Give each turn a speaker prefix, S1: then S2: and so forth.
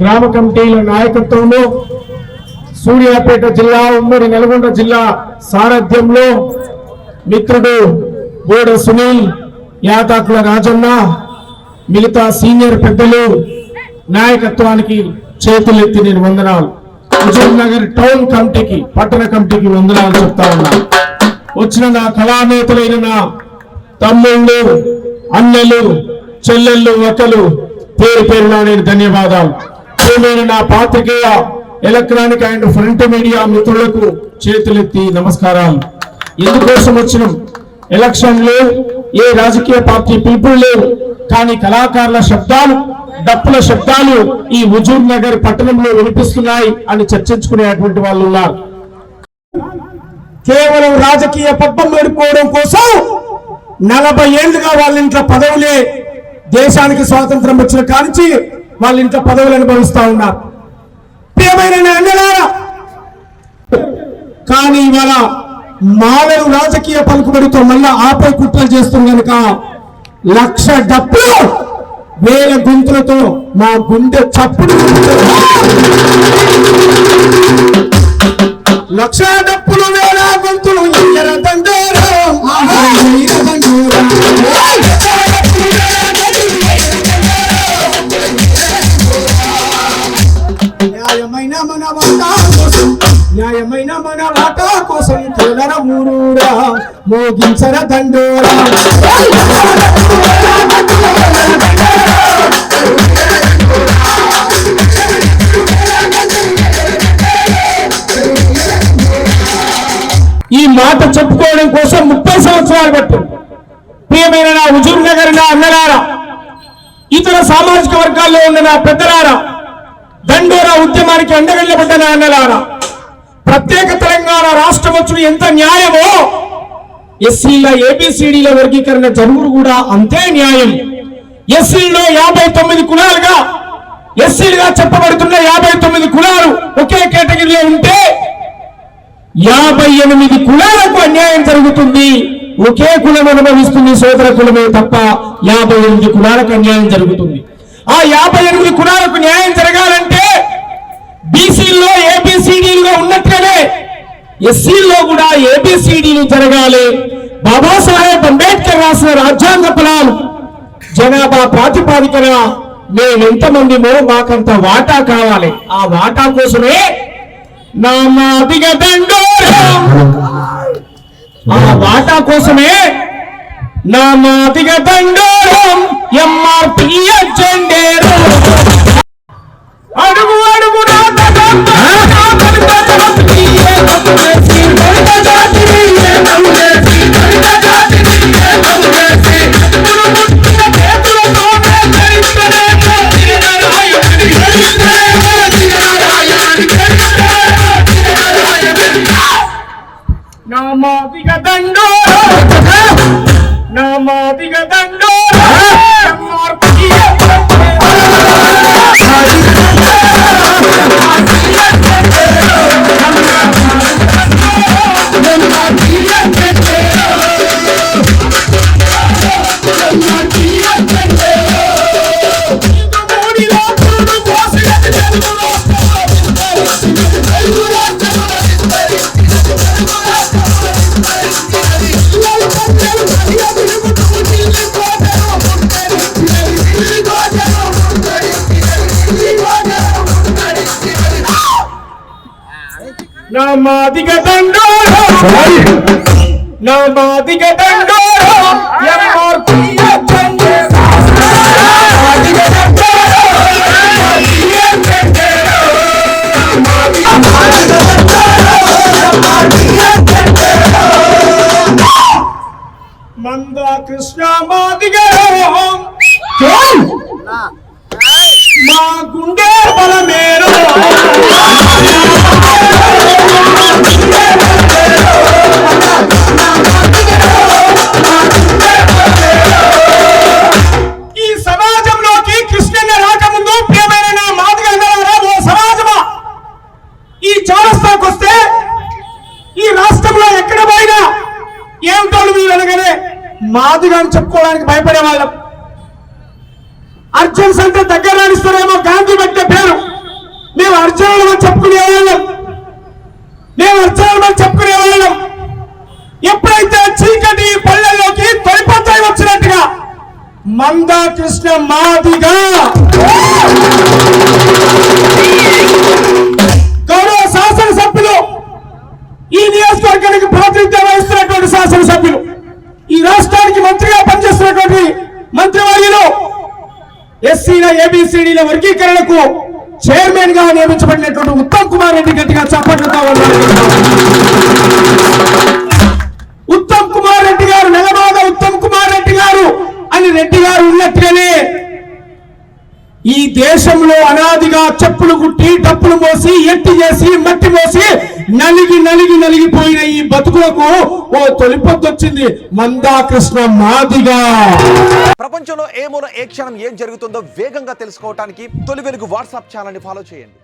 S1: గ్రామ కమిటీల నాయకత్వంలో సూర్యాపేట జిల్లా ఉమ్మడి నల్గొండ జిల్లా సారథ్యంలో మిత్రుడు బోడ సునీల్, యాతాకుల రాజన్న, మిగతా సీనియర్ పెద్దలు నాయకత్వానికి చేతులెత్తి నేను వందనాలు. హుజూర్ నగర్ టౌన్ కమిటీకి, పట్టణ కమిటీకి వందనాలు చెప్తా ఉన్నా. వచ్చిన నా కళానేతలైన నా తమ్ముళ్ళు, అన్నలు, చెల్లెళ్ళు, అక్కలు పేరు పేరున నేను ధన్యవాదాలు. ప్రియమైన నా పాత్రికేయ, ఎలక్ట్రానిక్ అండ్ ప్రింట్ మీడియా మిత్రులకు చేతులెత్తి నమస్కారాలు. ఎందుకోసం వచ్చినాం? ఎలక్షన్ లేవు, ఏ రాజకీయ పార్టీ పిలుపులు లేవు, కానీ కళాకారుల శబ్దాలు, డప్పుల శబ్దాలు ఈ హుజూర్ నగర్ పట్టణంలో వినిపిస్తున్నాయి అని చర్చించుకునేటువంటి వాళ్ళు ఉన్నారు. కేవలం రాజకీయ పబ్బం గడుపుకోవడం కోసం 40 ఏళ్లుగా వాళ్ళ ఇంట్లో పదవులే, దేశానికి స్వాతంత్రం వచ్చిన కాంచి వాళ్ళ ఇంట్లో పదవులు అనుభవిస్తా ఉన్నారు. ప్రియమైన అన్నలారా, కానీ ఇవాళ మావెరు రాజకీయ పలుకుబడితో మళ్ళా ఆపై కుట్రలు చేస్తుంది కనుక 1,00,000 డప్పులు 1000 గొంతులతో మా గుండె చప్పుడు, 1,00,000 డప్పులు 1000 గొంతులు ఎయ్యర దండోరా, న్యాయమైన మన వాటా కోసం తొలర ఊరూరా మోగించర దండోరా. ఈ మాట చెప్పుకోవడం కోసం 30 సంవత్సరాలు పట్టింది. ప్రియమైన నా హుజూర్ నగర్ నా అన్నలారా, ఇతర సామాజిక వర్గాల్లో ఉన్న నా పెద్దలారా, దండోరా ఉద్యమానికి అండగల్లబడ్డ నా అన్నలారా, ప్రత్యేక తెలంగాణ రాష్ట్రం వచ్చుడు ఎంత న్యాయమో ఎస్సీల ఏబిసిడీల వర్గీకరణ జరుగుడు కూడా అంతే న్యాయం. ఎస్సీలో 59 కులాలుగా, ఎస్సీలుగా చెప్పబడుతున్న 59 కులాలు ఒకే కేటగిరీలో ఉంటే 58 కులాలకు అన్యాయం జరుగుతుంది. ఒకే కులం అనుభవిస్తుంది సోదర కులమే తప్ప 58 కులాలకు అన్యాయం జరుగుతుంది. ఆ 58 కులాలకు న్యాయం జరగాలంటే బీసీల్లో ఏబిసిడీలుగా ఉన్నట్లనే ఎస్సీల్లో కూడా ఏబిసిడీలు జరగాలి. బాబాసాహెబ్ అంబేద్కర్ రాసిన రాజ్యాంగ ఫలాలు జనాభా ప్రాతిపాదికన మేమెంతమందిమో మాకంత వాటా కావాలి. ఆ వాటా కోసమే నామాదిగ దండోరం, ఆ వాటా కోసమే నామాదిగ దండోరం ఎంఆర్పీ జెండేరు. అడుగు అడుగు నామాదిగ దండోరా, నామాదిగ దండోరా ఎంఆర్పీ నామాదిగ దండోరా, నామాదిగ దండోరా ఎంఆర్పీ జెండేరు. మంద కృష్ణ మాదిగ మా గుండె బలమేరు. ఈ సమాజంలోకి కృష్ణన్న రాకముందు ప్రియమైన నా మాదిగ అన్నలారా, ఓ సమాజమా, ఈ చౌరస్తాకు వస్తే ఈ రాష్ట్రంలో ఎక్కడ పోయినా ఏమిటోళ్ళు మీరు అనగానే మాదిగని చెప్పుకోవడానికి భయపడే వాళ్ళం. అర్జున్ సంత దగ్గర రాణిస్తారేమో గాంధీ పెట్టే పేరు, అర్జునుడు చెప్పుకునేవాళ్ళం, మేము అర్జునుడు చెప్పుకునేవాళ్ళం. ఎప్పుడైతే చీకటి పల్లెల్లోకి తొలిపంచాయి వచ్చినట్టుగా మందాకృష్ణ మాదిగా గౌరవ శాసనసభ్యులు, ఈ నియోజకవర్గానికి ప్రాతినిధ్యం వహిస్తున్నటువంటి శాసనసభ్యులు, ఈ రాష్ట్రానికి మంత్రిగా పనిచేస్తున్నటువంటి మంత్రివర్యులు ఎస్సీల ఏబిసిడీల వర్గీకరణకు చైర్మన్ గా నియమించబడినటువంటి ఉత్తమ్ కుమార్ రెడ్డి గట్టిగా చప్పట్లతో ఉత్తమ్ కుమార్ రెడ్డి గారు, నెలబాద ఉత్తమ్ కుమార్ రెడ్డి గారు అని రెడ్డి గారు ఉన్నట్టుగానే ఈ దేశంలో అనాదిగా చెప్పులు కుట్టి డప్పులు మోసి ఎట్టి చేసి మట్టి మోసి నలిగిపోయిన ఈ బతుకులకు ఓ తొలిపొద్దొచ్చింది మందాకృష్ణ మాదిగా.
S2: ప్రపంచంలో ఏ మూల ఏ క్షణం ఏం జరుగుతుందో వేగంగా తెలుసుకోవడానికి తొలి వెలుగు వాట్సాప్ ఛానల్ ని ఫాలో చేయండి.